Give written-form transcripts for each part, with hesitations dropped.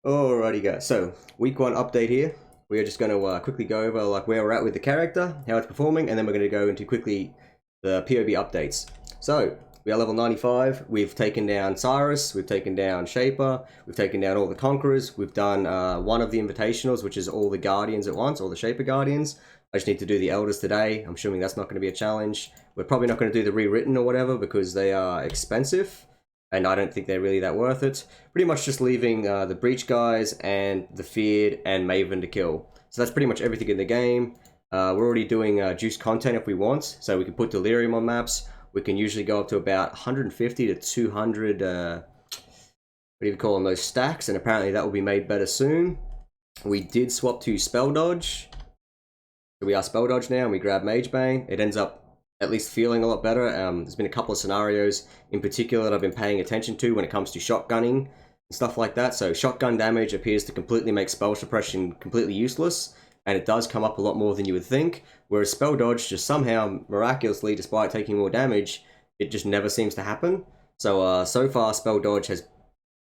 Alrighty guys, so week 1 update here. We are just going to quickly go over like where we're at with the character, how it's performing, and then we're going to go into quickly the POB updates. So, we are level 95, we've taken down Cyrus, we've taken down Shaper, we've taken down all the Conquerors, we've done one of the Invitationals, which is all the Guardians at once, all the Shaper Guardians. I just need to do the Elders today. I'm assuming that's not going to be a challenge. We're probably not going to do the Rewritten or whatever because they are expensive. And I don't think they're really that worth it. Pretty much just leaving the Breach guys and the Feared and Maven to kill. So that's pretty much everything in the game. We're already doing juice content if we want. So we can put Delirium on maps. We can usually go up to about 150 to 200, what do you call them, those stacks. And apparently that will be made better soon. We did swap to Spell Dodge. So we are Spell Dodge now and we grab Mage Bane. It ends up at least feeling a lot better. There's been a couple of scenarios in particular that I've been paying attention to when it comes to shotgunning and stuff like that. So shotgun damage appears to completely make spell suppression completely useless, and it does come up a lot more than you would think, whereas spell dodge just somehow, miraculously, despite taking more damage, it just never seems to happen. So, so far spell dodge has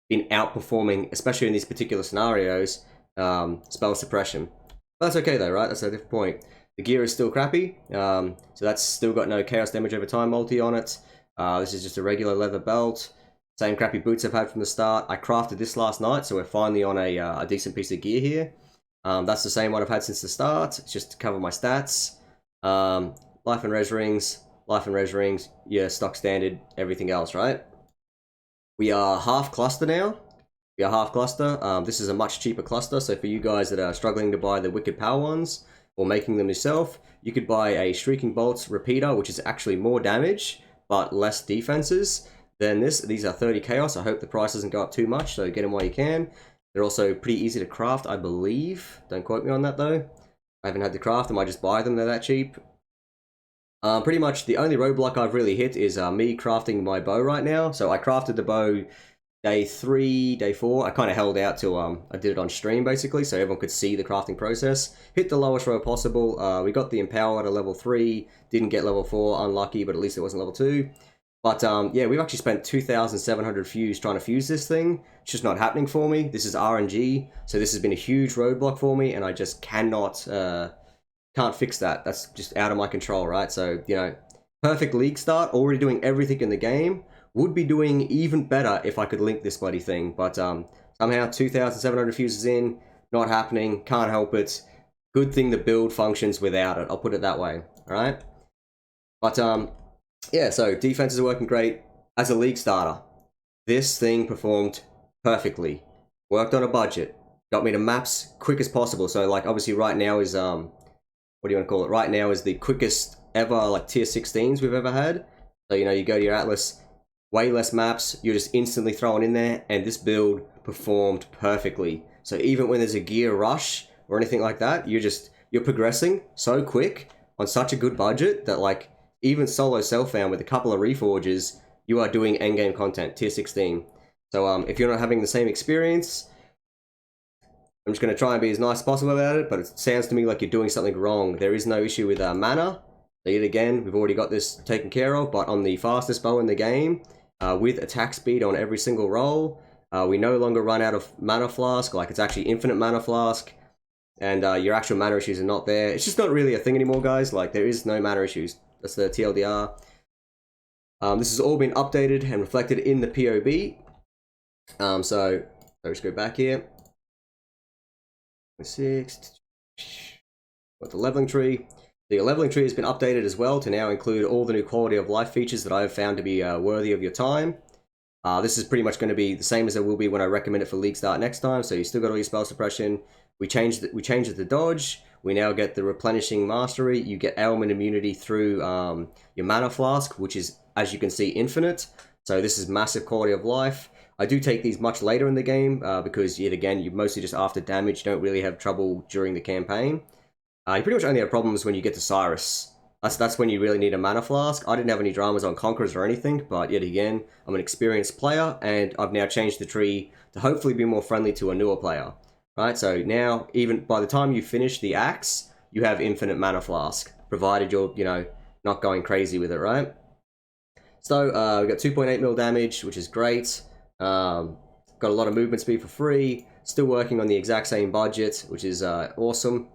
been outperforming, especially in these particular scenarios, spell suppression. But that's okay though, right? That's a different point. The gear is still crappy, so that's still got no chaos damage over time multi on it. This is just a regular leather belt. Same crappy boots I've had from the start. I crafted this last night, so we're finally on a decent piece of gear here. That's the same one I've had since the start. It's just to cover my stats. Life and res rings, yeah, stock standard, everything else, right? We are half cluster now. We are half cluster. This is a much cheaper cluster, so for you guys that are struggling to buy the Wicked Power ones, or making them yourself, you could buy a Shrieking Bolts repeater, which is actually more damage, but less defenses than this. These are 30 chaos. I hope the price doesn't go up too much, so get them while you can. They're also pretty easy to craft, I believe. Don't quote me on that, though. I haven't had to craft them, I just buy them, they're that cheap. Pretty much the only roadblock I've really hit is me crafting my bow right now. So I crafted the bow day 3, day 4, I kind of held out till I did it on stream basically, so everyone could see the crafting process. Hit the lowest row possible. We got the Empower to level 3, didn't get level 4, unlucky, but at least it wasn't level 2. But yeah, we've actually spent 2,700 fuse trying to fuse this thing. It's just not happening for me. This is RNG, so this has been a huge roadblock for me, and I just can't fix that. That's just out of my control, right? So, you know, perfect league start, already doing everything in the game. Would be doing even better if I could link this bloody thing, but somehow 2,700 fuses in, not happening, can't help it. Good thing the build functions without it, I'll put it that way, alright? But yeah, so defenses are working great. As a league starter, this thing performed perfectly. Worked on a budget, got me to maps quick as possible, so like obviously right now is, what do you want to call it? Right now is the quickest ever like tier 16s we've ever had. So you know, you go to your Atlas, way less maps, you're just instantly thrown in there, and this build performed perfectly. So even when there's a gear rush or anything like that, you're progressing so quick on such a good budget that like even solo self-found with a couple of reforges, you are doing endgame content, tier 16. So if you're not having the same experience, I'm just going to try and be as nice as possible about it, but it sounds to me like you're doing something wrong. There is no issue with mana. So yet again, we've already got this taken care of, but on the fastest bow in the game, with attack speed on every single roll, we no longer run out of mana flask, like it's actually infinite mana flask, and your actual mana issues are not there. It's just not really a thing anymore, guys. Like, there is no mana issues. That's the TLDR. This has all been updated and reflected in the POB. So let's go back here. 6. Got the leveling tree. The leveling tree has been updated as well to now include all the new quality of life features that I have found to be worthy of your time. This is pretty much going to be the same as it will be when I recommend it for League Start next time, so you still got all your spell suppression. We changed it to dodge. We now get the replenishing mastery. You get ailment immunity through your mana flask, which is, as you can see, infinite. So this is massive quality of life. I do take these much later in the game because, yet again, you're mostly just after damage. You don't really have trouble during the campaign. You pretty much only have problems when you get to Cyrus. That's when you really need a mana flask. I didn't have any dramas on Conquerors or anything, but yet again, I'm an experienced player, and I've now changed the tree to hopefully be more friendly to a newer player. Right, so now, even by the time you finish the axe, you have infinite mana flask, provided you're, you know, not going crazy with it, right? So, we got 2.8 mil damage, which is great. Got got a lot of movement speed for free, still working on the exact same budget, which is awesome.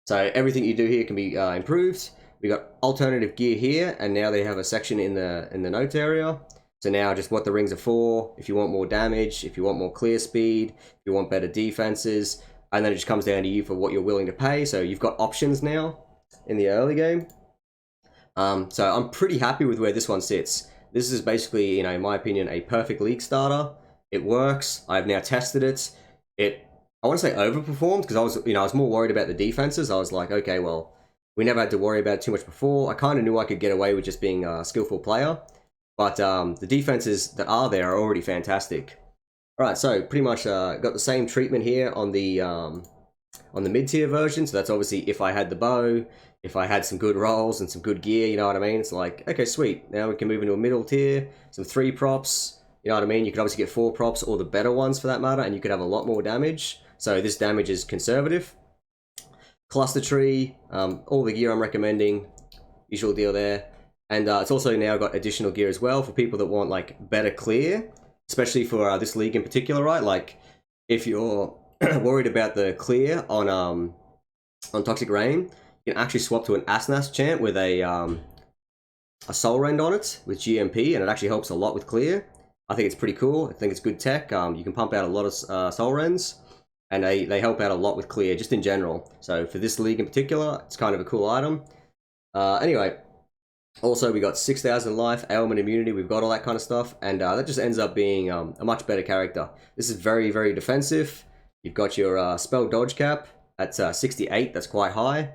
So everything you do here can be improved. We got alternative gear here, and now they have a section in the notes area. So now just what the rings are for, if you want more damage, if you want more clear speed, if you want better defenses, and then it just comes down to you for what you're willing to pay. So you've got options now in the early game. So I'm pretty happy with where this one sits. This is basically, you know, in my opinion, a perfect league starter. It works. I've now tested it. I want to say overperformed because I was more worried about the defenses. I was like, okay, well, we never had to worry about it too much before. I kind of knew I could get away with just being a skillful player, but the defenses that are there are already fantastic. All right, so pretty much got the same treatment here on the mid-tier version. So that's obviously if I had the bow, if I had some good rolls and some good gear, you know what I mean? It's like, okay, sweet. Now we can move into a middle tier, some 3 props, you know what I mean? You could obviously get 4 props or the better ones for that matter, and you could have a lot more damage. So this damage is conservative. Cluster tree, all the gear I'm recommending, usual deal there. And it's also now got additional gear as well for people that want like better clear, especially for this league in particular, right? Like if you're worried about the clear on Toxic Rain, you can actually swap to an Asnas chant with a Soul Rend on it with GMP, and it actually helps a lot with clear. I think it's pretty cool. I think it's good tech. You can pump out a lot of Soul Rends, and they help out a lot with clear, just in general. So for this league in particular, it's kind of a cool item. Anyway, also we got 6,000 life, ailment immunity, we've got all that kind of stuff, and that just ends up being a much better character. This is very, very defensive. You've got your spell dodge cap at 68, that's quite high.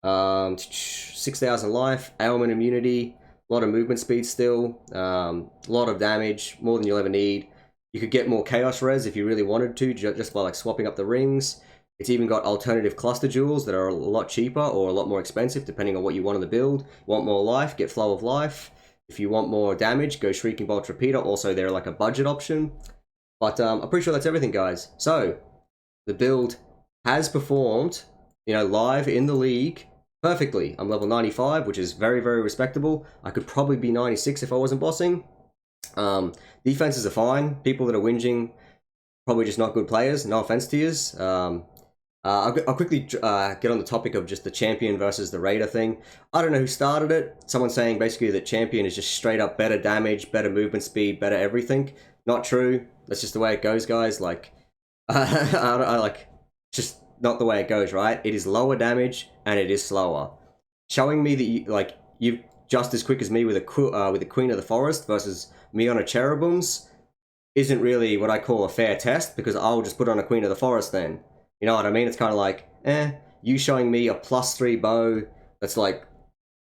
6,000 life, ailment immunity, a lot of movement speed still, a lot of damage, more than you'll ever need. You could get more chaos res if you really wanted to, just by like swapping up the rings. It's even got alternative cluster jewels that are a lot cheaper or a lot more expensive depending on what you want in the build. Want more life, get flow of life. If you want more damage, go Shrieking Bolt Repeater. Also, they're like a budget option. But I'm pretty sure that's everything, guys. So the build has performed, you know, live in the league perfectly. I'm level 95, which is very, very respectable. I could probably be 96 if I wasn't bossing. Defenses are fine. People that are whinging, probably just not good players. No offense to yous. I'll quickly get on the topic of just the champion versus the raider thing. I don't know who started it. Someone saying basically that champion is just straight up better damage, better movement speed, better everything. Not true. That's just the way it goes, guys. Like, I like, just not the way it goes, right? It is lower damage and it is slower. Showing me that you're just as quick as me with a Queen of the Forest versus me on a Cherubims isn't really what I call a fair test, because I'll just put on a Queen of the Forest then. You know what I mean? It's kind of like, you showing me a +3 bow that's like,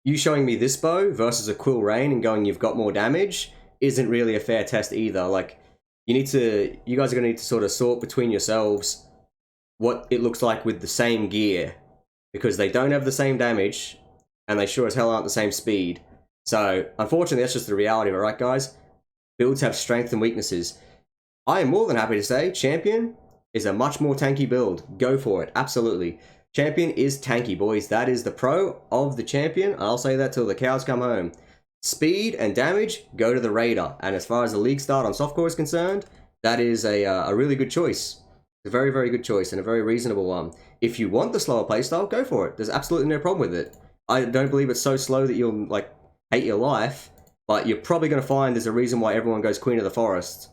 you showing me this bow versus a Quill Rain and going, you've got more damage, isn't really a fair test either. Like, you guys are going to need to sort of sort between yourselves what it looks like with the same gear, because they don't have the same damage and they sure as hell aren't the same speed. So, unfortunately, that's just the reality of it, right, guys? Builds have strengths and weaknesses. I am more than happy to say Champion is a much more tanky build. Go for it, absolutely. Champion is tanky, boys. That is the pro of the Champion. I'll say that till the cows come home. Speed and damage, go to the Raider. And as far as the league start on softcore is concerned, that is a really good choice. A very, very good choice and a very reasonable one. If you want the slower playstyle, go for it. There's absolutely no problem with it. I don't believe it's so slow that you'll like hate your life, but you're probably going to find there's a reason why everyone goes Queen of the Forest,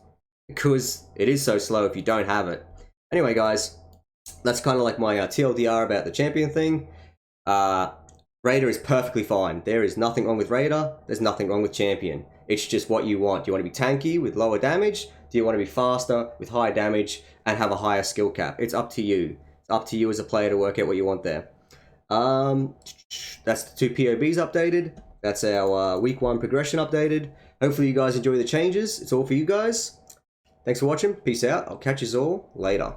because it is so slow if you don't have it. Anyway, guys, that's kind of like my TLDR about the Champion thing. Raider is perfectly fine. There is nothing wrong with Raider. There's nothing wrong with Champion. It's just what you want. Do you want to be tanky with lower damage? Do you want to be faster with high damage and have a higher skill cap? It's up to you. It's up to you as a player to work out what you want there. That's the 2 POBs updated. That's our week 1 progression updated. Hopefully you guys enjoy the changes. It's all for you guys. Thanks for watching. Peace out. I'll catch you all later.